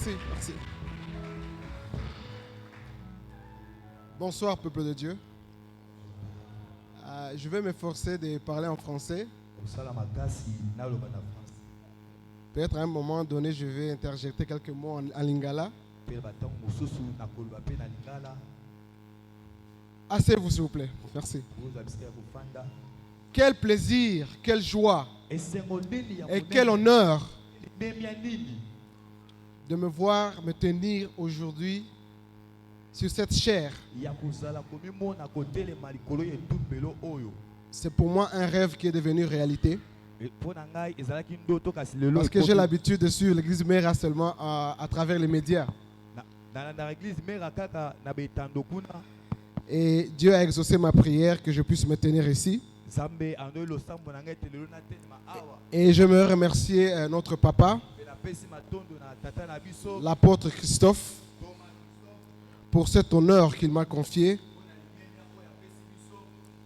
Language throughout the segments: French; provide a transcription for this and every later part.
Merci, merci. Bonsoir, peuple de Dieu. Je vais m'efforcer de parler en français. Peut-être à un moment donné, je vais interjecter quelques mots en lingala. Asseyez-vous, s'il vous plaît. Merci. Quel plaisir, quelle joie et quel honneur de me voir me tenir aujourd'hui sur cette chair. C'est pour moi un rêve qui est devenu réalité. Parce que j'ai l'habitude de suivre l'église Mera seulement à travers les médias. Et Dieu a exaucé ma prière que je puisse me tenir ici. Et je me remercie notre papa, l'apôtre Christophe, pour cet honneur qu'il m'a confié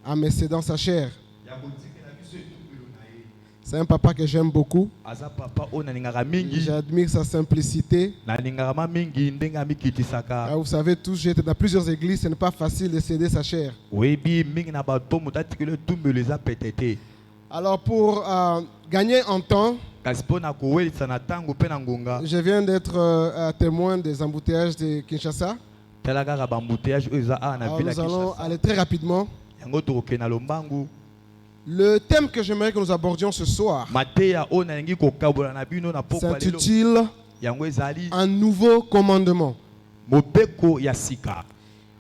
en me cédant sa chair. C'est un papa que j'aime beaucoup. J'admire sa simplicité. Vous savez tous, j'ai été dans plusieurs églises, ce n'est pas facile de céder sa chair. Alors pour gagner en temps, je viens d'être témoin des embouteillages de Kinshasa. Alors nous allons aller très rapidement. Le thème que j'aimerais que nous abordions ce soir s'intitule Un nouveau commandement.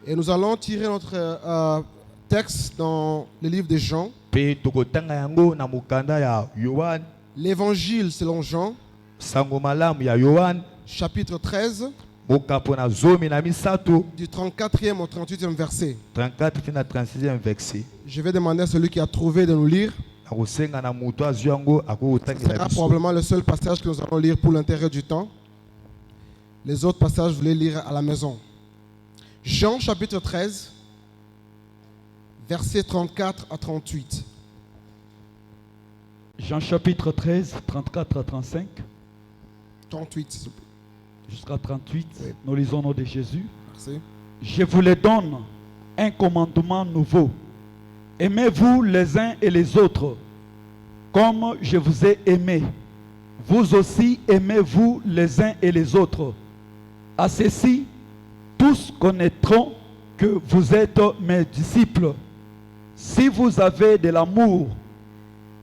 Et nous allons tirer notre texte dans le livre de Jean. L'évangile selon Jean, chapitre 13, du 34e au 38e verset. Je vais demander à celui qui a trouvé de nous lire. Ce sera probablement le seul passage que nous allons lire pour l'intérêt du temps. Les autres passages, vous les lire à la maison. Jean chapitre 13, versets 34 à 38. Jean chapitre 13, 34 à 35. 38, s'il vous plaît. Jusqu'à 38, oui. Nous lisons au nom de Jésus. Merci. Je vous les donne un commandement nouveau. Aimez-vous les uns et les autres, comme je vous ai aimé. Vous aussi aimez-vous les uns et les autres. À ceci, tous connaîtront que vous êtes mes disciples, si vous avez de l'amour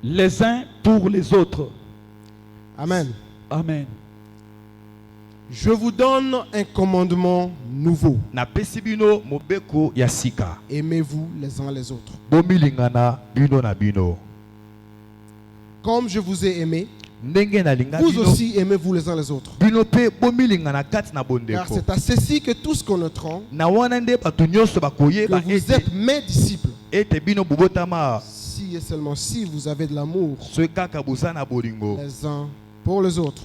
les uns pour les autres. Amen. Amen. Je vous donne un commandement nouveau. Aimez-vous les uns les autres. Comme je vous ai aimé, vous aussi aimez-vous les uns les autres. Car c'est à ceci que tous connaîtront que vous êtes mes disciples. Si et seulement si vous avez de l'amour les uns pour les autres.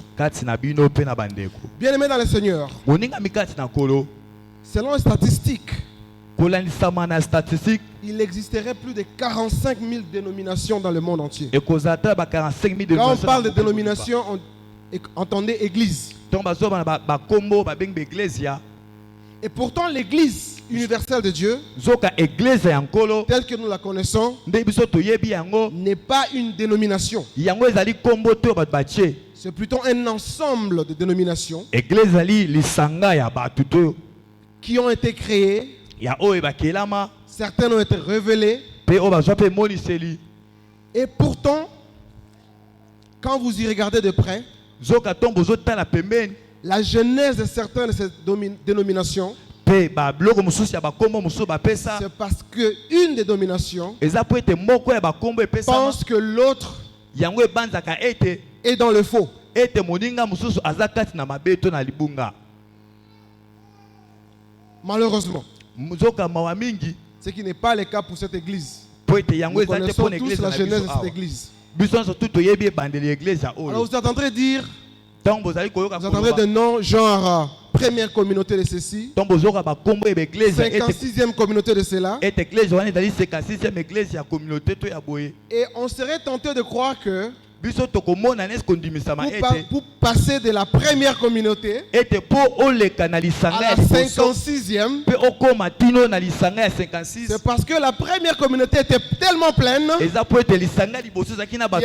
Bien-aimés dans le Seigneur, selon les statistiques, il existerait plus de 45 000 dénominations dans le monde entier. Quand on parle de dénomination, entendez église. Et pourtant l'église universelle de Dieu, telle que nous la connaissons, n'est pas une dénomination. C'est plutôt un ensemble de dénominations qui ont été créées. Certaines ont été révélées. Et pourtant, quand vous y regardez de près, la genèse de certaines de ces dénominations, c'est parce qu'une des dominations pense que l'autre est dans le faux. Malheureusement, ce qui n'est pas le cas pour cette église. Nous connaissons tous la genèse de cette église. Alors vous entendrez dire, vous entendrez des noms genre première communauté de ceci, 56e communauté de cela. Et on serait tenté de croire que Pour passer de la première communauté à la 56e, c'est parce que la première communauté était tellement pleine, il n'y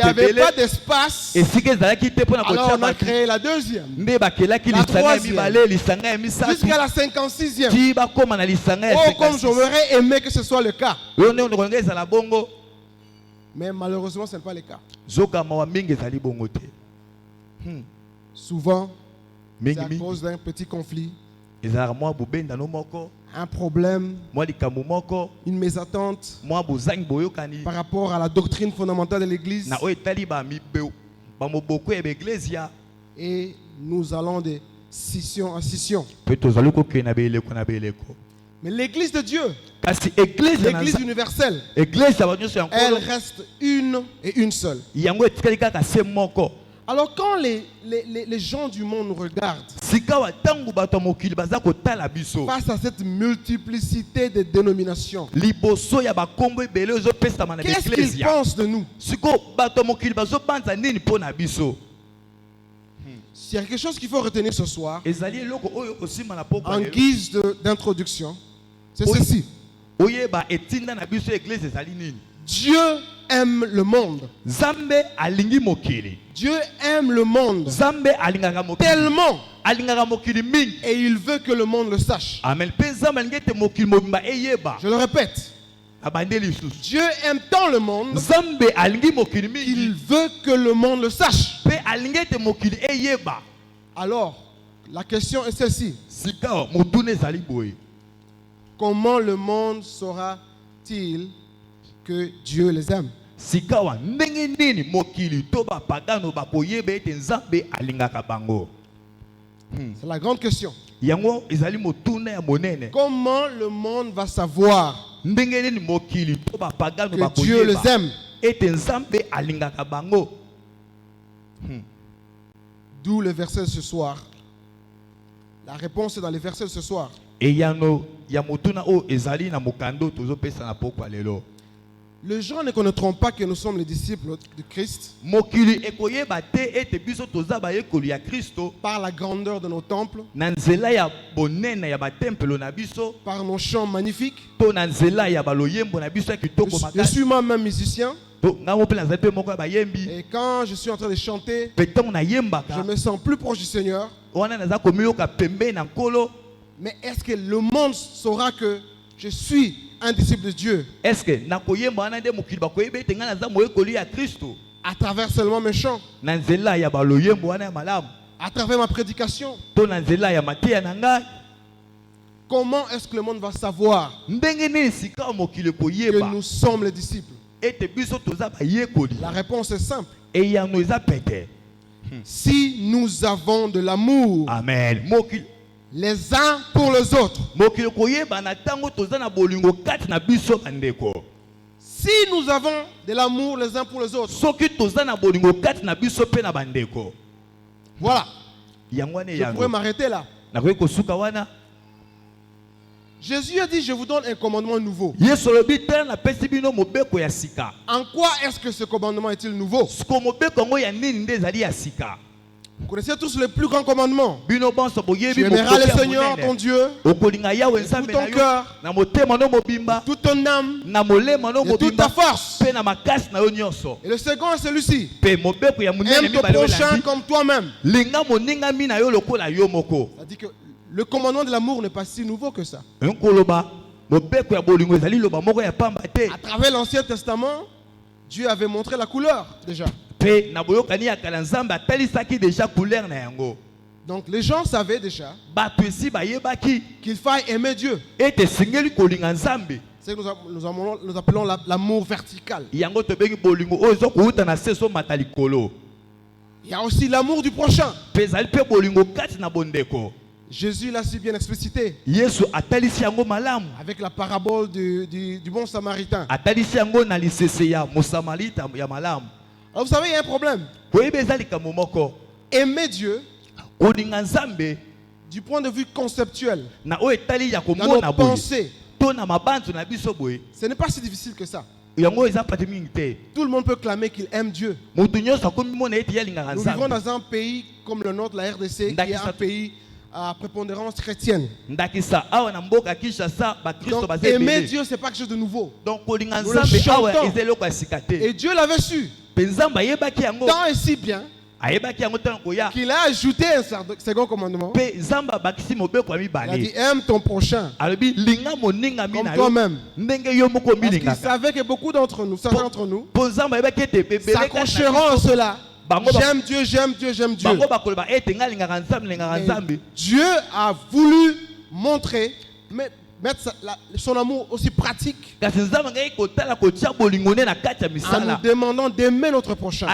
avait pas d'espace. Alors on a créé la deuxième, la troisième, jusqu'à la 56e. Oh, comme j'aurais aimé que ce soit le cas. Mais malheureusement, ce n'est pas le cas. Souvent, c'est à cause d'un petit conflit, un problème, une mésattente par rapport à la doctrine fondamentale de l'Église. Et nous allons de scission en scission. Mais l'Église de Dieu, l'Église universelle, elle reste une et une seule. Alors quand les gens du monde nous regardent, face à cette multiplicité de dénominations, qu'est-ce qu'ils pensent de nous? S'il y a quelque chose qu'il faut retenir ce soir, en guise d'introduction, c'est ceci. Dieu aime le monde. Dieu aime le monde tellement, et il veut que le monde le sache. Je le répète. Dieu aime tant le monde qu'il veut que le monde le sache. Alors, la question est celle-ci. Comment le monde saura-t-il que Dieu les aime? C'est la grande question. Comment le monde va savoir que Dieu les aime? D'où le verset de ce soir. La réponse est dans les versets de ce soir. Les gens ne connaîtront pas que nous sommes les disciples de Christ par la grandeur de nos temples, par nos chants magnifiques. Je suis moi-même musicien. Et quand je suis en train de chanter, je me sens plus proche du Seigneur. Mais est-ce que le monde saura que je suis un disciple de Dieu à travers seulement mes chants, à travers ma prédication? Comment est-ce que le monde va savoir que nous sommes les disciples? La réponse est simple. Si nous avons de l'amour, amen, les uns pour les autres, si nous avons de l'amour les uns pour les autres, voilà, je pourrais m'arrêter là. Jésus a dit, je vous donne un commandement nouveau. En quoi est-ce que ce commandement est-il nouveau? Vous connaissez tous le plus grand commandement. Tu aimeras le Seigneur, ton Dieu, de tout ton cœur, de toute ton âme, de toute ta force. Et le second est celui-ci. Aime ton prochain comme toi-même. C'est-à-dire que le commandement de l'amour n'est pas si nouveau que ça. À travers l'Ancien Testament, Dieu avait montré la couleur déjà. Donc les gens savaient déjà qu'il faille aimer Dieu. C'est ce que nous appelons l'amour vertical. Il y a aussi l'amour du prochain. Jésus l'a si bien explicité avec la parabole du bon samaritain. Alors vous savez, il y a un problème. Aimer Dieu du point de vue conceptuel, dans nos pensées, ce n'est pas si difficile que ça. Tout le monde peut clamer qu'il aime Dieu. Nous vivons dans un pays comme le nôtre, la RDC, qui est un pays à prépondérance chrétienne. Donc aimer Dieu, ce n'est pas quelque chose de nouveau. Nous le chantons. Et Dieu l'avait su. Tant et si bien qu'il a ajouté un second commandement. Il a dit aime ton prochain comme toi-même. Parce qu'il savait que beaucoup d'entre nous, certains d'entre nous, s'accrocheront à cela. J'aime Dieu, j'aime Dieu, j'aime Dieu. Mais Dieu a voulu montrer, mettre son amour aussi pratique en nous demandant d'aimer notre prochain. Il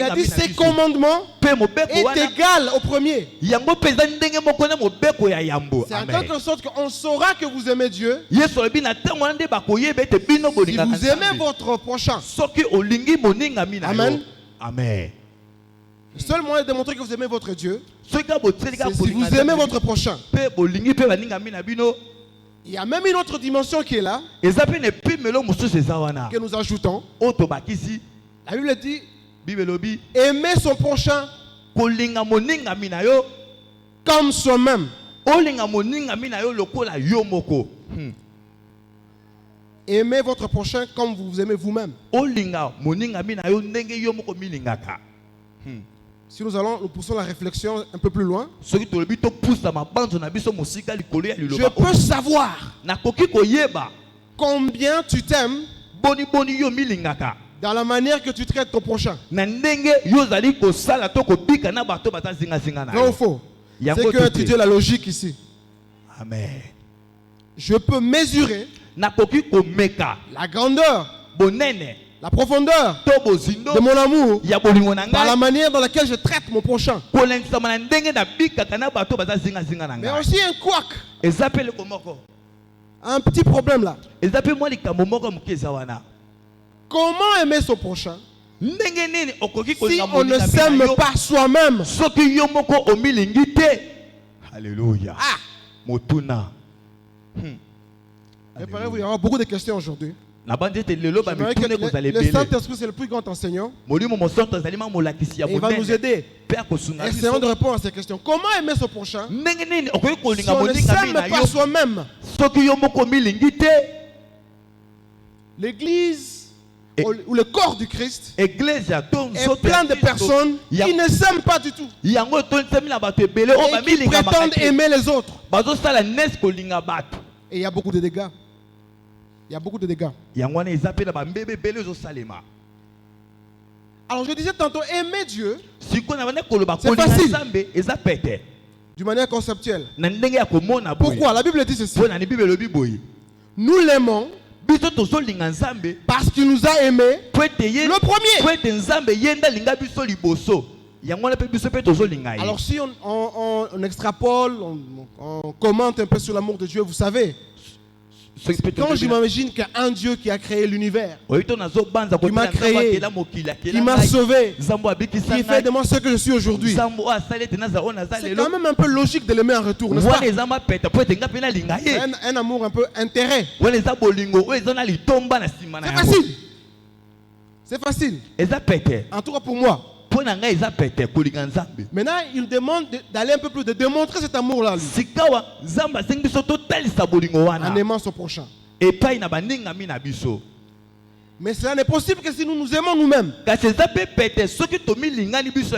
a dit ces commandements est égal au premier. C'est en quelque sorte qu'on saura que vous aimez Dieu si vous aimez votre prochain. Amen. Amen. Le seul moyen de démontrer que vous aimez votre Dieu, c'est si vous aimez votre prochain. Il y a même une autre dimension qui est là, que nous ajoutons. La Bible dit aimer son prochain comme soi-même. Aimez votre prochain comme vous aimez vous-même. Si nous poussons la réflexion un peu plus loin, je peux savoir combien tu t'aimes dans la manière que tu traites ton prochain. Non, faux. C'est que étudier la logique ici. Amen. Je peux mesurer la grandeur, la profondeur de mon amour par la manière dans laquelle je traite mon prochain. Mais aussi un couac, un petit problème là. Comment aimer son prochain si on ne s'aime pas soi-même? Alléluia. Motuna. Préparez-vous, il y aura beaucoup de questions aujourd'hui. Le Saint-Esprit, c'est le plus grand enseignant. Et il va nous aider. Essayons de répondre à ces questions. Comment aimer son prochain si on ne s'aime pas soi-même? L'Église ou le corps du Christ est plein de personnes qui ne s'aiment pas du tout et qui prétendent aimer les autres. Et il y a beaucoup de dégâts. Il y a beaucoup de dégâts. Alors je disais tantôt, aimer Dieu, c'est facile, d'une manière conceptuelle. Pourquoi? La Bible dit ceci. Nous l'aimons parce qu'il nous a aimés le premier. Alors si on extrapole, on commente un peu sur l'amour de Dieu, vous savez, quand je m'imagine qu'un Dieu qui a créé l'univers, qui m'a créé, qui m'a sauvé, qui fait de moi ce que je suis aujourd'hui, c'est quand même un peu logique de l'aimer en retour, n'est-ce pas? Un amour un peu intérêt. C'est facile. En tout cas pour moi. Maintenant, il demande d'aller un peu plus, de démontrer cet amour-là en aimant son prochain. Mais cela n'est possible que si nous nous aimons nous-mêmes.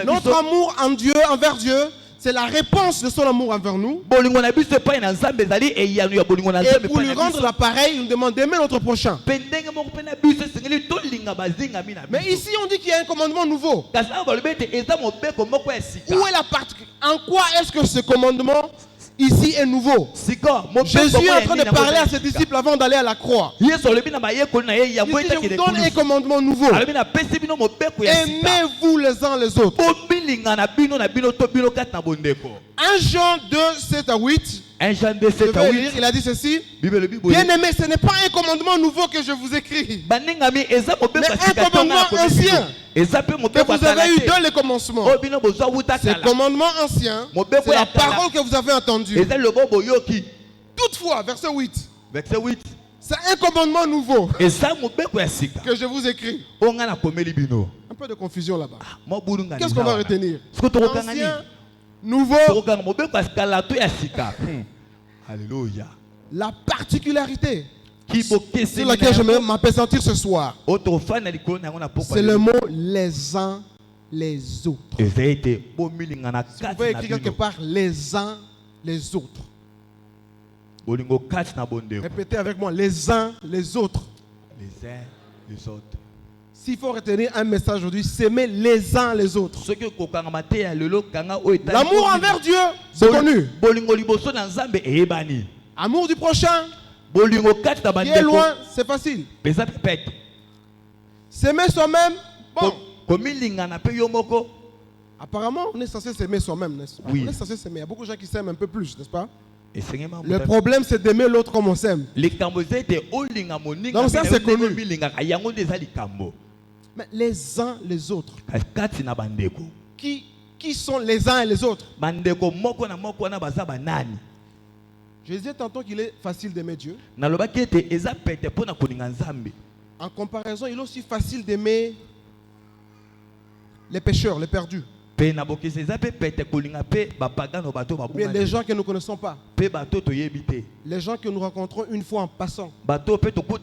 Notre amour envers Dieu, c'est la réponse de son amour envers nous. Et pour lui rendre l'appareil, il nous demande d'aimer notre prochain. Mais ici, on dit qu'il y a un commandement nouveau. Où est la partie? En quoi est-ce que ce commandement ici est nouveau? Jésus est en train de parler à ses disciples avant d'aller à la croix. Il dit, je vous donne un commandement nouveau. Aimez-vous les uns les autres. 1 Jean 2, 7 à 8. Il a dit ceci. Bien aimé, ce n'est pas un commandement nouveau que je vous écris, mais un commandement ancien que vous avez eu dès le commencement. Ce commandement ancien, c'est la parole que vous avez entendue. Toutefois, verset 8. C'est un commandement nouveau Et ça, mon bec ou sika. que je vous écris. On a komeli bino. Un peu de confusion là-bas. Moi burunga. Qu'est-ce qu'on va retenir? Ancien, nouveau, Mon bec parce que la toi sika. Alléluia. la particularité Qui sur laquelle je vais m'apesantir ce soir. C'est le mot les uns les autres. Et ça a été Vous pouvez écrire quelque part les uns les autres. Répétez avec moi les uns les autres. Les uns les autres. S'il faut retenir un message aujourd'hui, s'aimer les uns les autres. L'amour envers Dieu, c'est connu. Amour du prochain, qui est loin, c'est facile. S'aimer soi-même, bon. Apparemment, on est censé s'aimer soi-même, n'est-ce pas? Oui. On est censé s'aimer. Il y a beaucoup de gens qui s'aiment un peu plus, n'est-ce pas? Le Le problème, c'est d'aimer l'autre comme on s'aime. Donc ça, c'est connu. Mais les uns les autres. Qui sont les uns et les autres? Je disais tantôt qu'il est facile d'aimer Dieu. En comparaison, il est aussi facile d'aimer les pécheurs, les perdus. Ou bien les gens que nous ne connaissons pas. Les gens que nous rencontrons une fois en passant. Au cours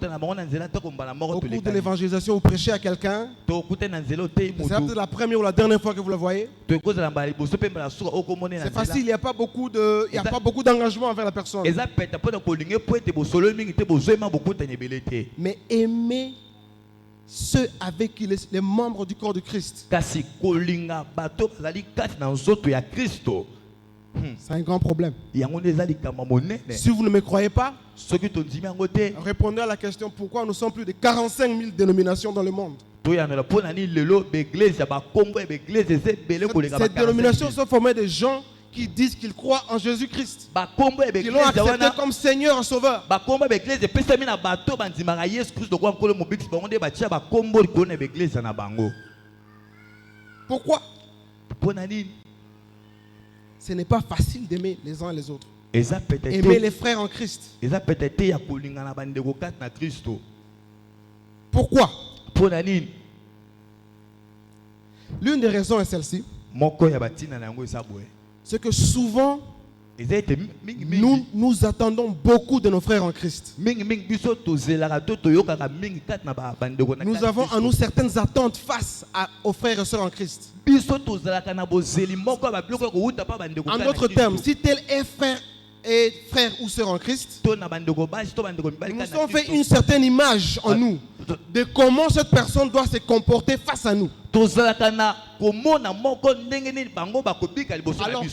de l'évangélisation, vous prêchez à quelqu'un. C'est peut-être la première ou la dernière fois que vous le voyez. C'est facile, il n'y a pas beaucoup d'engagement envers la personne. Mais aimer ceux avec qui les membres du corps de Christ. C'est un grand problème. Si vous ne me croyez pas, répondez à la question pourquoi nous sommes plus de 45 000 dénominations dans le monde. Ces dénominations sont formées de gens qui disent qu'ils croient en Jésus-Christ, qui l'ont accepté comme Seigneur et Sauveur. Pourquoi? Ce n'est pas facile d'aimer les uns les autres. Aimer les frères en Christ. Pourquoi? L'une des raisons est celle-ci. C'est que souvent, nous attendons beaucoup de nos frères en Christ. Nous avons en nous certaines attentes face aux frères et sœurs en Christ. En d'autres termes, si tel est frère ou sœur en Christ, nous avons fait une certaine image en nous de comment cette personne doit se comporter face à nous. Alors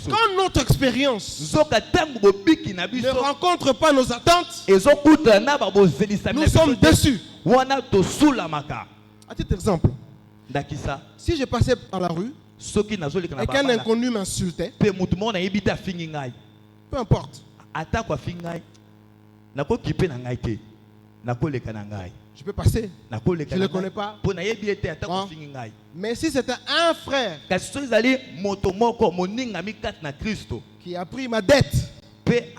quand notre expérience ne rencontre pas nos attentes, nous sommes déçus. À titre d'exemple, si je passais dans la rue et qu'un inconnu m'insultait, peu importe, je peux passer, je ne le connais pas. Mais si c'était un frère qui a pris ma dette et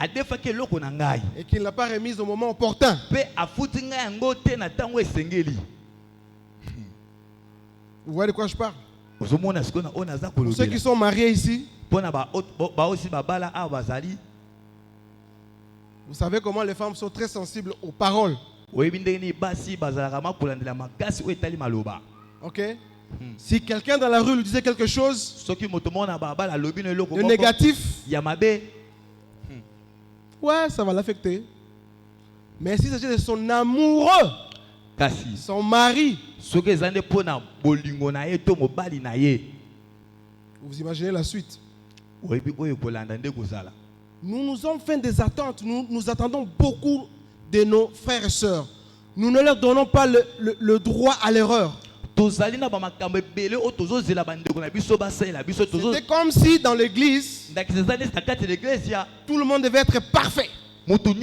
qui ne l'a pas remise au moment opportun, vous voyez de quoi je parle? Pour ceux qui sont mariés ici, vous savez comment les femmes sont très sensibles aux paroles. Ok? Si quelqu'un dans la rue lui disait quelque chose de négatif, ouais, ça va l'affecter. Mais si c'est de son amoureux, son mari, vous imaginez la suite. Nous nous avons fait des attentes. Nous attendons beaucoup de nos frères et sœurs. Nous ne leur donnons pas le droit à l'erreur. C'était comme si dans l'église, tout le monde devait être parfait. En tout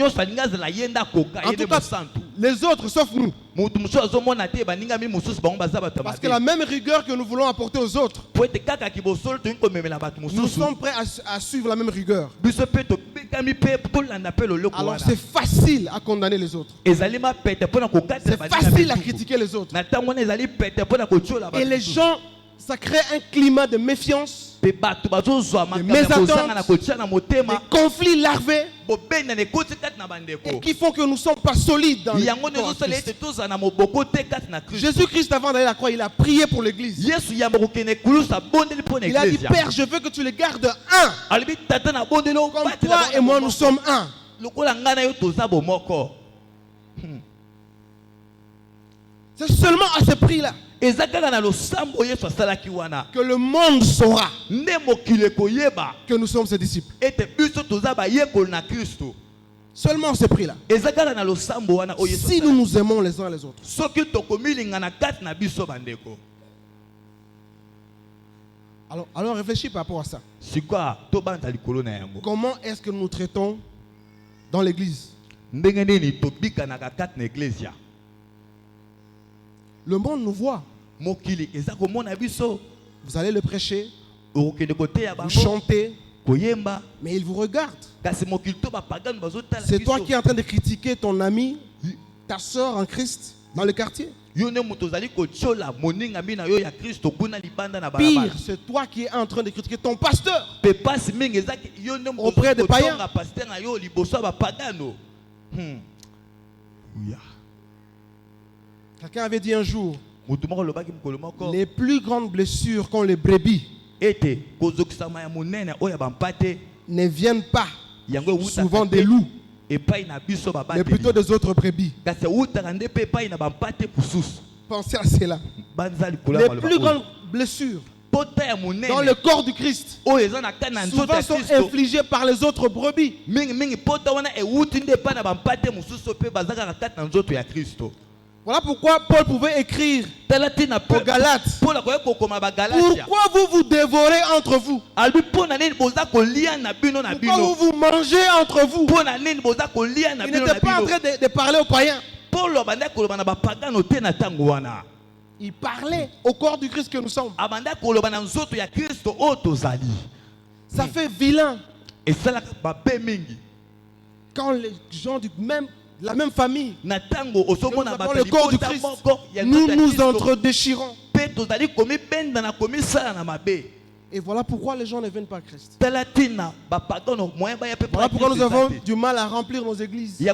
cas, les autres sauf nous. Parce que la même rigueur que nous voulons apporter aux autres, nous sommes prêts à suivre la même rigueur. Alors c'est facile à condamner les autres. C'est facile à critiquer les autres. Et les gens, ça crée un climat de méfiance, de mésentente, des conflits larvés, et qui font que nous ne sommes pas solides dans le corps de Christ. Jésus-Christ, avant d'aller à la croix, il a prié pour l'église. Il a dit, Père, je veux que tu les gardes un. Comme toi et moi, nous sommes un. C'est seulement à ce prix-là que le monde saura que nous sommes ses disciples. Seulement à ce prix-là. Si nous nous aimons les uns les autres. Alors réfléchis par rapport à ça. Comment est-ce que nous nous traitons dans l'église? Le monde nous voit. Vous allez le prêcher, vous chantez, mais il vous regarde. C'est toi qui es en train de critiquer ton ami, ta soeur en Christ dans le quartier. Pire, c'est toi qui es en train de critiquer ton pasteur auprès des païens. Quelqu'un avait dit un jour, les plus grandes blessures qu'ont les brebis ne viennent pas souvent des loups, mais plutôt des autres brebis. Pensez à cela. Les plus grandes blessures dans le corps du Christ souvent sont infligées par les autres brebis. Voilà pourquoi Paul pouvait écrire aux Galates, pourquoi vous vous dévorez entre vous? Pourquoi vous vous mangez entre vous? Il n'était pas en train de parler aux païens. Il parlait au corps du Christ que nous sommes. Ça fait vilain quand les gens de la même famille, le corps du Christ, nous nous entre-déchirons. Et voilà pourquoi les gens ne viennent pas à Christ. Voilà pourquoi nous avons du mal à remplir nos églises.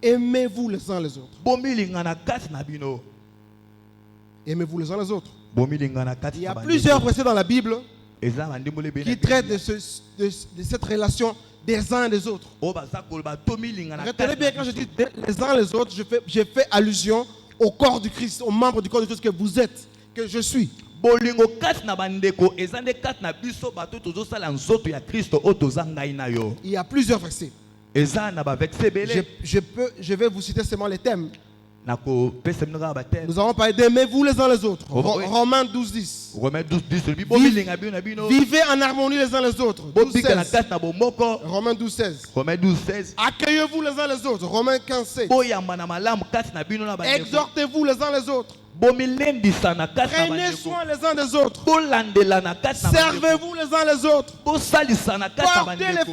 Aimez-vous les uns les autres. Aimez-vous les uns les autres. Il y a plusieurs versets dans la Bible qui traitent de cette relation des uns et des autres. Retenez bien, quand je dis les uns les autres, je fais allusion au corps du Christ, aux membres du corps du Christ que vous êtes, que je suis. Il y a plusieurs versets. Je vais vous citer seulement les thèmes. Nous avons parlé d'aimez-vous les uns les autres. Romains 12:10. Vivez en harmonie les uns les autres. 12:16. Romains 12:16. Accueillez-vous les uns les autres. Romains 15:7. Exhortez-vous les uns les autres. Prenez soin les uns des autres. Servez-vous les uns les autres. Portez les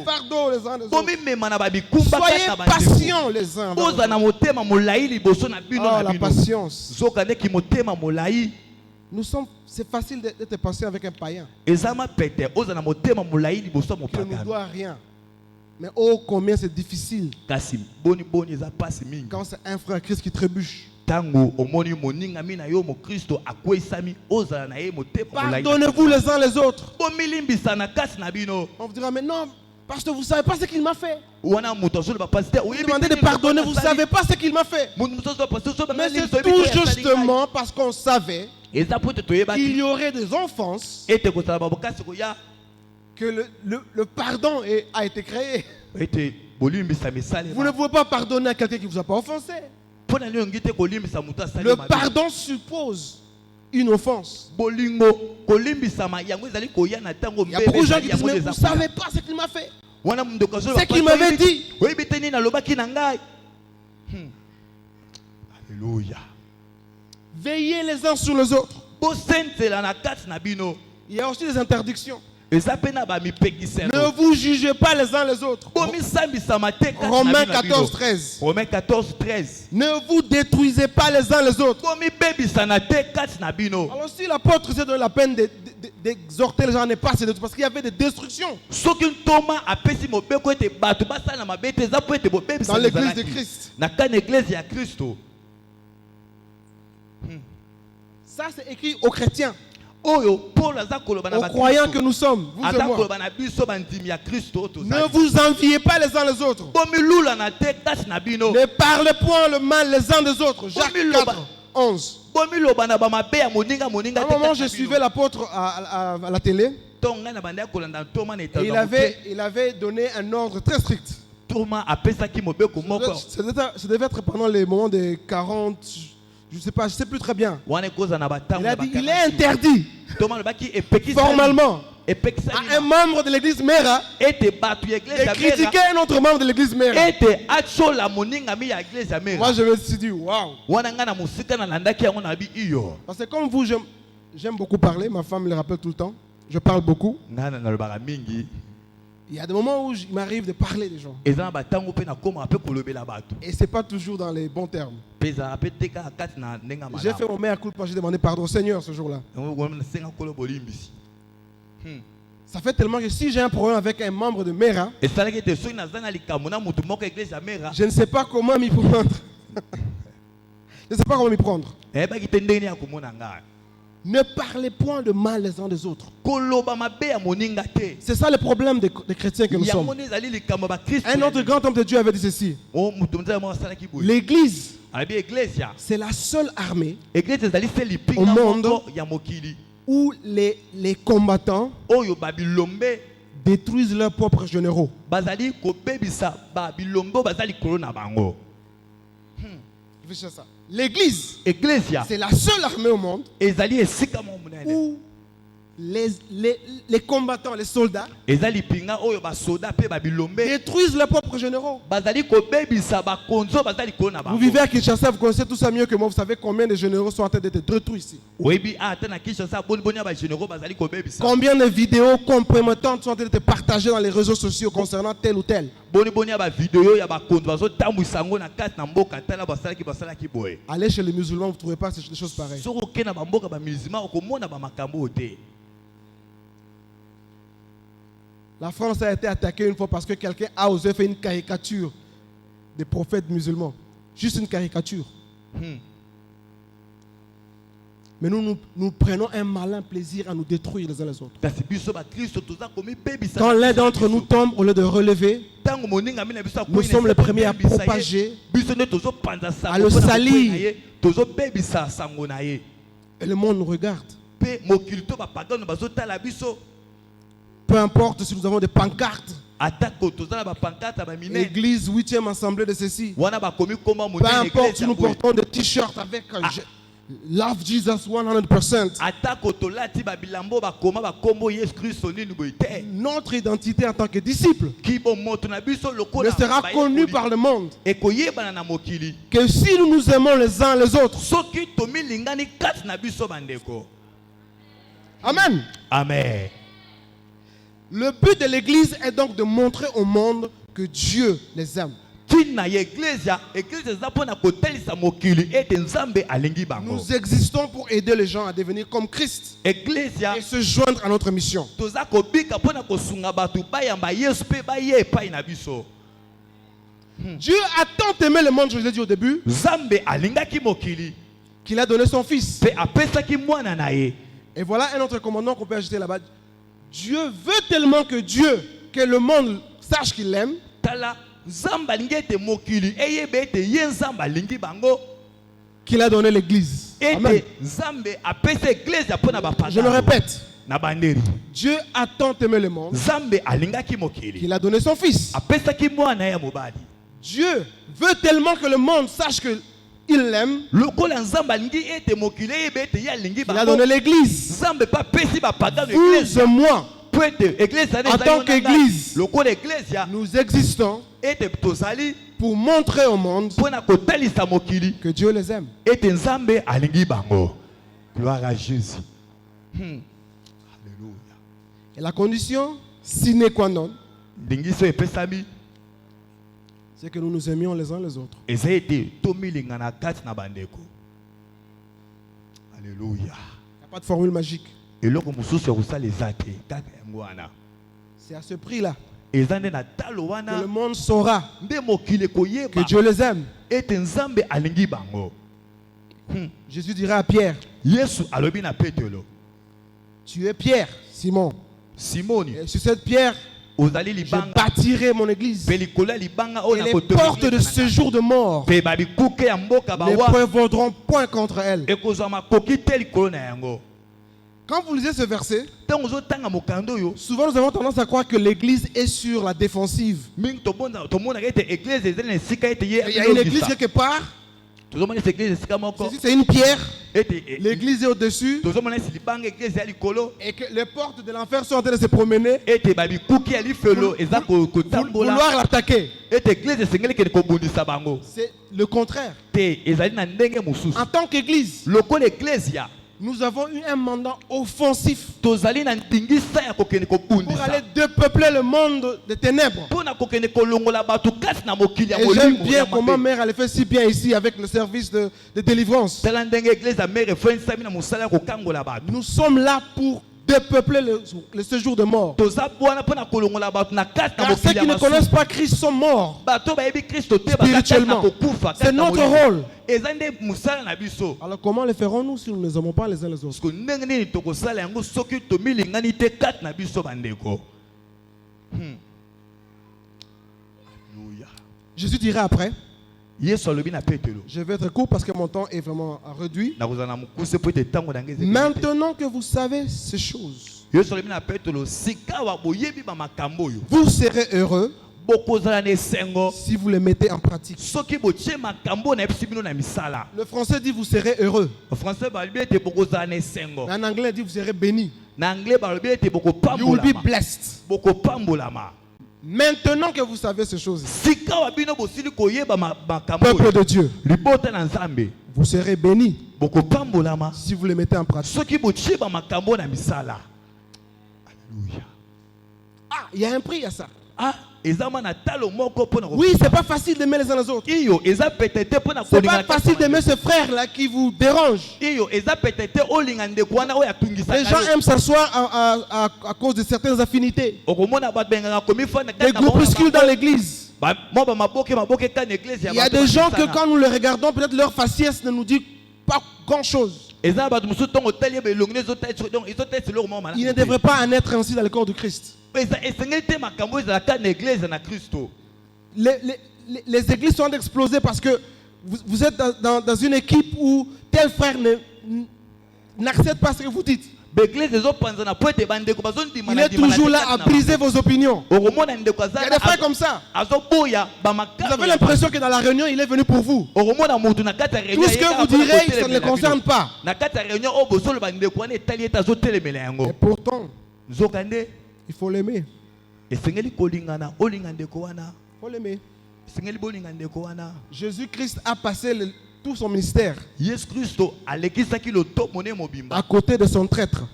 fardeaux les uns des autres. Soyez patients les uns avec les autres. Oh, la patience. C'est facile d'être patient avec un païen qui ne nous doit rien. Mais oh, combien c'est difficile quand c'est un frère Christ qui trébuche. Pardonnez-vous les uns les autres. On vous dira, mais non, parce que vous ne savez pas ce qu'il m'a fait. Vous demandez de pardonner, vous ne savez pas ce qu'il m'a fait. Mais c'est tout justement parce qu'on savait qu'il y aurait des offenses que le pardon a été créé. Vous ne pouvez pas pardonner à quelqu'un qui ne vous a pas offensé. Le pardon suppose une offense. Il y a beaucoup de gens qui disent, mais vous ne savez pas ce qu'il m'a fait. Ce qu'il m'avait dit. Alléluia. Veillez les uns sur les autres. Il y a aussi des interdictions. Ne vous jugez pas les uns les autres. Romains 14, 13. Romains 14, 13. Ne vous détruisez pas les uns les autres. Alors si l'apôtre s'est donné la peine d'exhorter les gens à ne pas se détruire, parce qu'il y avait des destructions dans l'église de Christ. Ça c'est écrit aux chrétiens, aux croyants que nous sommes, vous et moi. Ne vous enviez pas les uns les autres. Ne parlez point le mal les uns des autres. Jacques 4, 11. À un moment, je suivais l'apôtre à la télé. Et il avait donné un ordre très strict. Ça devait être pendant les moments des 40... Je ne sais plus très bien. Il a dit, il est interdit formellement à un membre de l'église Mera de critiquer un autre membre de l'église Mera. Moi je me suis dit, waouh. Parce que comme vous, j'aime beaucoup parler, ma femme me le rappelle tout le temps. Je parle beaucoup. Il y a des moments où il m'arrive de parler des gens. Et ce n'est pas toujours dans les bons termes. J'ai fait mon mea culpa, j'ai demandé pardon au Seigneur ce jour-là. Ça fait tellement que si j'ai un problème avec un membre de Mera, je ne sais pas comment m'y prendre. Je ne sais pas comment m'y prendre. Ne parlez point de mal les uns des autres. C'est ça le problème des chrétiens que nous sommes. Un autre grand homme de Dieu avait dit ceci. L'église, c'est la seule armée au monde où les combattants détruisent leurs propres généraux. Ça. L'église, c'est la seule armée au monde où les combattants, les soldats détruisent leurs propres généraux. Vous vivez à Kinshasa, vous connaissez tout ça mieux que moi. Vous savez combien de généraux sont en train d'être détruits ici. Combien de vidéos compromettantes sont en train d'être partagées dans les réseaux sociaux concernant tel ou tel. Allez chez les musulmans, vous ne trouverez pas des choses pareilles. La France a été attaquée une fois parce que quelqu'un a osé faire une caricature des prophètes musulmans. Juste une caricature. Mais nous prenons un malin plaisir à nous détruire les uns les autres. Quand l'un d'entre nous tombe, au lieu de relever, nous sommes les premiers à propager, à le salir. Et le monde nous regarde. Peu importe si nous avons des pancartes. Église 8e assemblée de ceci. Peu importe si nous portons des t-shirts avec Love Jesus 100%. Notre identité en tant que disciple ne sera connue par le monde que si nous nous aimons les uns les autres. Amen. Amen. Le but de l'église est donc de montrer au monde que Dieu les aime. Nous existons pour aider les gens à devenir comme Christ et se joindre à notre mission. Dieu a tant aimé le monde, je l'ai dit au début, qu'il a donné son Fils. Et voilà un autre commandement qu'on peut ajouter là-bas. Dieu veut tellement que le monde sache qu'il l'aime, qu'il a donné l'église. Amen. Je le répète. Dieu a tant aimé le monde qu'il a donné son Fils. Dieu veut tellement que le monde sache qu'il l'aime, qu'il a donné l'église. Vous et moi, En tant qu'Église, nous existons pour montrer au monde que Dieu les aime. Gloire à Jésus. Alléluia. Et la condition sine qua non, c'est que nous nous aimions les uns les autres. Alléluia. Il n'y a pas de formule magique. C'est à ce prix-là que le monde saura que Dieu les aime. Jésus dira à Pierre, tu es Pierre, Simon. Et sur cette pierre, je bâtirai mon église. Et les portes de ce jour de mort ne prévaudront point contre elle. Quand vous lisez ce verset, souvent nous avons tendance à croire que l'église est sur la défensive. Il y a une église quelque part. C'est une pierre. L'église est au-dessus. Et que les portes de l'enfer sont en train de se promener. Vouloir l'attaquer. C'est le contraire. En tant qu'église, nous avons eu un mandat offensif pour aller dépeupler le monde des ténèbres. Et j'aime bien comment Mère elle fait si bien ici avec le service de délivrance. Nous sommes là pour dépeupler le séjour de mort. Car ceux qui ne connaissent pas Christ sont morts spirituellement. C'est notre rôle. Alors comment le ferons-nous si nous ne les aimons pas les uns les autres? Jésus dira après, je vais être court parce que mon temps est vraiment réduit. Maintenant que vous savez ces choses, vous serez heureux si vous les mettez en pratique. Le français dit vous serez heureux. En anglais dit vous serez béni. You will be blessed. Maintenant que vous savez ces choses, peuple de Dieu, vous serez béni si vous les mettez en pratique. Ah, il y a un prix à ça. Oui, c'est pas facile d'aimer les uns les autres. C'est pas facile d'aimer ce frère-là qui vous dérange. Les gens aiment s'asseoir à cause de certaines affinités. Des groupuscules dans l'église. Il y a des gens que quand nous les regardons, peut-être leur faciès ne nous dit pas grand-chose. Il ne devrait pas en être ainsi dans le corps de Christ. Les églises sont explosées parce que vous êtes dans une équipe où tel frère n'accepte pas ce que vous dites. Il est toujours là à briser vos opinions. Il y a des frères comme ça. Vous avez l'impression que dans la réunion, il est venu pour vous. Tout ce que vous direz, ça ne le concerne pas. Et pourtant, il faut l'aimer. Il faut l'aimer. Jésus-Christ a passé tout son ministère à côté de son traître.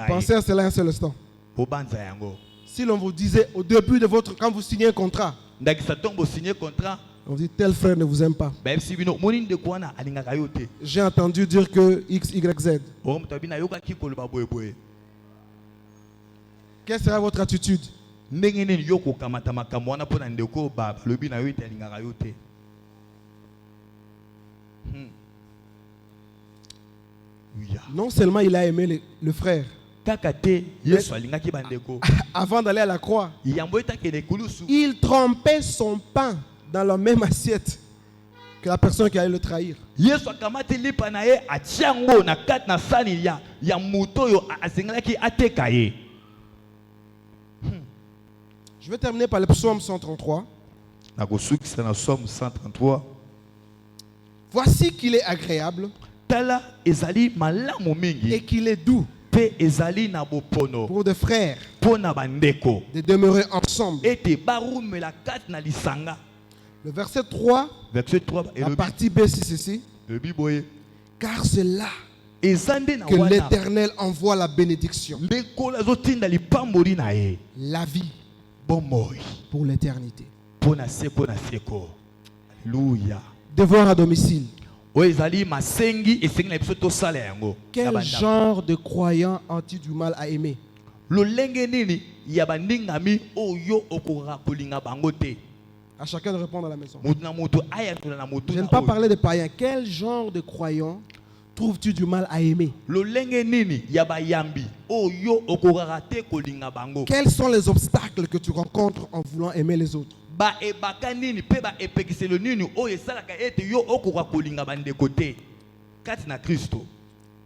Pensez à cela un seul instant. Si l'on vous disait au début de quand vous signez un contrat, on dit tel frère ne vous aime pas. J'ai entendu dire que X, Y, Z. Quelle sera votre attitude? Non seulement il a aimé le frère, avant d'aller à la croix, il trempait son pain dans la même assiette que la personne qui allait le trahir. Je vais terminer par le psaume 133. Voici qu'il est agréable tala ezali malamu mingi et qu'il est doux pe ezali na bopono pour des frères pona bandeko de demeurer ensemble. ete barumela kati na lisanga. Le verset 3, Verset 3 la partie B, c'est ceci. Car c'est là que l'Éternel envoie la bénédiction, la vie pour l'éternité. Alléluia. Devoir à domicile. Quel genre de croyant as-tu du mal à aimer? À chacun de répondre à la maison. Je n'ai pas parlé de païens. Quel genre de croyant trouves-tu du mal à aimer? Quels sont les obstacles que tu rencontres en voulant aimer les autres?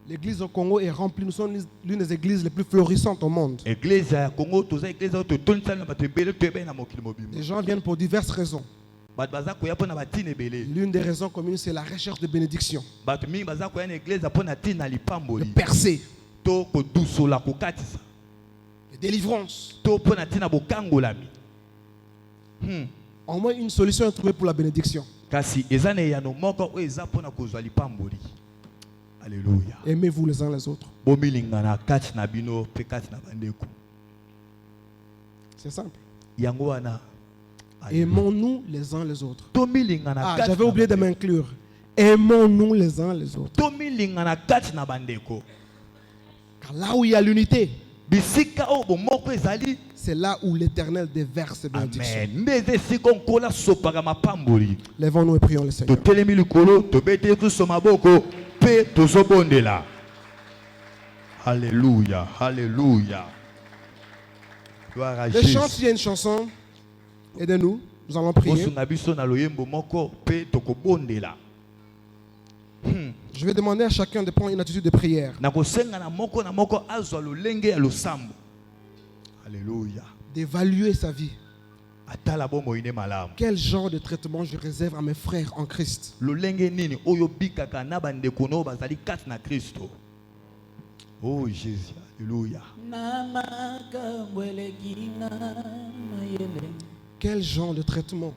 L'église au Congo est remplie. Nous sommes l'une des églises les plus florissantes au monde. Les gens viennent pour diverses raisons. L'une des raisons communes, c'est la recherche de bénédiction, de percée, de délivrance. Au moins une solution est trouvée pour la bénédiction. Alléluia. Aimez-vous les uns les autres. C'est simple. Aimons-nous les uns les autres. Ah, j'avais oublié de m'inclure. Aimons-nous les uns les autres. Car là où il y a l'unité, c'est là où l'Éternel déverse ses bénédictions. Lèvons-nous et prions le Seigneur. Alléluia, alléluia. Les chants, s'il y a une chanson, aidez-nous, nous allons prier. Je vais demander à chacun de prendre une attitude de prière. Alléluia. D'évaluer sa vie. Quel genre de traitement je réserve à mes frères en Christ? Oh Jésus, alléluia. Quel genre de traitement?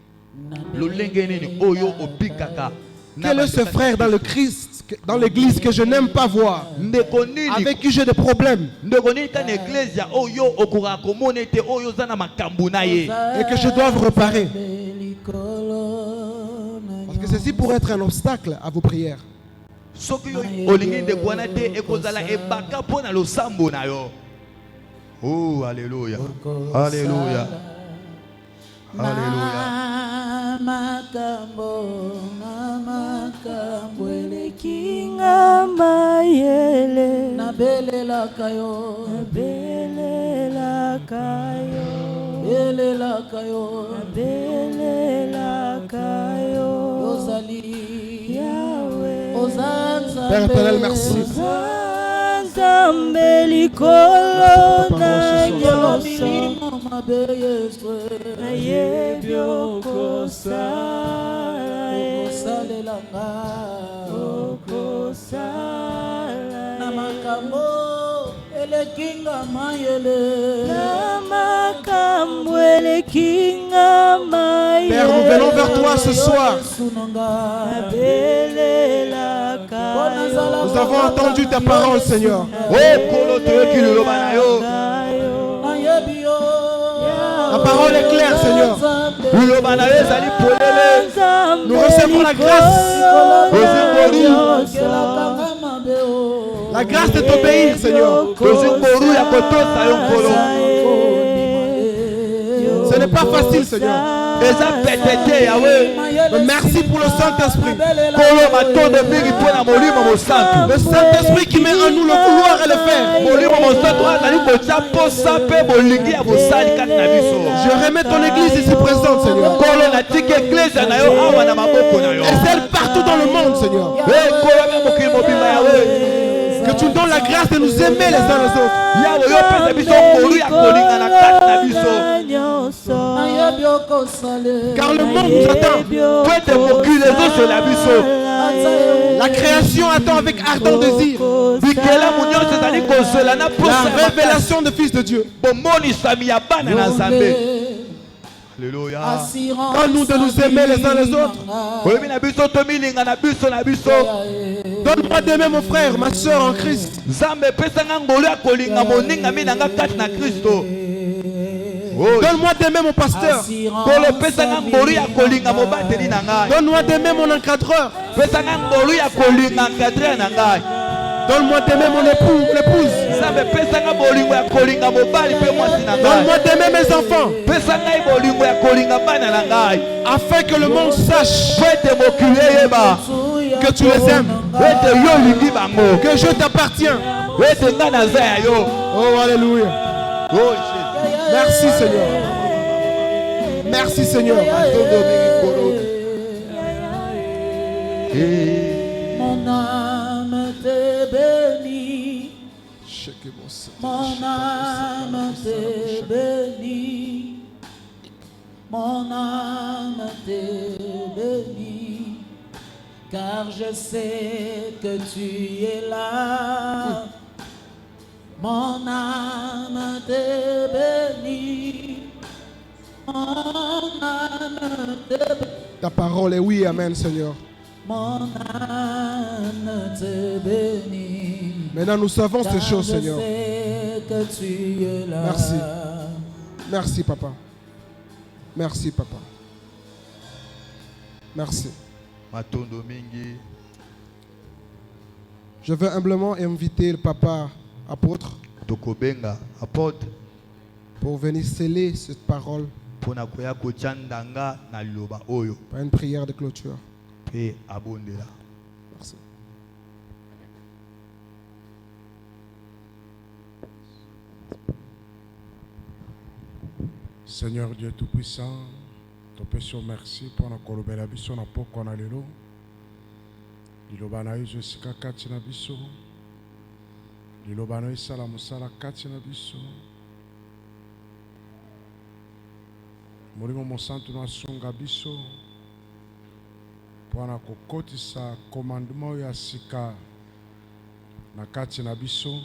Quel est ce frère dans le Christ, dans l'église que je n'aime pas voir, avec qui j'ai des problèmes, et que je dois réparer? Parce que ceci pourrait être un obstacle à vos prières. Oh, alléluia. Alléluia. Alléluia. Père éternel, merci. Père, nous venons vers toi ce soir. Nous avons entendu ta parole, Seigneur. La parole est claire, Seigneur. Nous recevons la grâce. La grâce de t'obéir, Seigneur. Ce n'est pas facile, Seigneur. Mais merci pour le Saint-Esprit. Le Saint-Esprit qui met en nous le vouloir et le faire. Je remets ton église ici présente, Seigneur. Et celle partout dans le monde, Seigneur. Que tu nous donnes la grâce de nous aimer les uns les autres. Car le monde nous attend. La création attend avec ardent désir la révélation de Fils de Dieu. Alléluia. Quand nous de nous aimer les uns les autres. Donne-moi d'aimer mon frère, ma soeur en Christ. Donne-moi d'aimer mon pasteur. Donne-moi d'aimer mon encadreur. Donne-moi d'aimer mon époux, l'épouse. Donne-moi d'aimer mes enfants. Afin que le monde sache que tu les aimes. Que je t'appartiens. Oh, alléluia. Merci Seigneur. Merci Seigneur. Mon âme te bénit. Mon âme te bénit. Mon âme te bénit. Car je sais que tu es là. Mon âme te bénit. Mon âme te bénit. Ta parole est oui, amen Seigneur. Mon âme te bénit. Maintenant nous savons ces choses, Seigneur. Que tu es là. Merci. Merci, Papa. Merci, Papa. Merci. Je veux humblement inviter le Papa apôtre pour venir sceller cette parole par une prière de clôture. Merci. Seigneur Dieu Tout-Puissant, te pécho merci pour notre kolobela biso na poko na lelo. Liloba na yo sika kati na biso. Liloba na yo sala musala kati na biso. Molimo mosantu na sunga biso. Pour kokotisa commandement ya sika na kati na biso.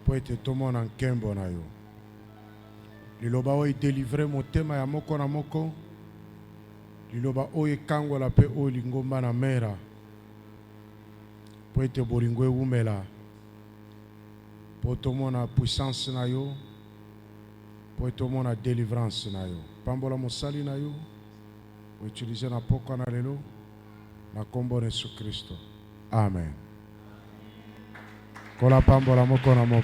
Po ete tomona nkembo na yo. Liloba oyo délivrer motema ya moko na moko. Liloba oyo kangola pe oyo lingomba na mera. Po ete bolingo ewumela. Po tomona puissance na yo. Po tomona délivrance na yo. Pambola mosali na yo. Utiliser na poko na lelo. Na kombo na Yesu Kristo. Amen. Kola pambola moko na moko.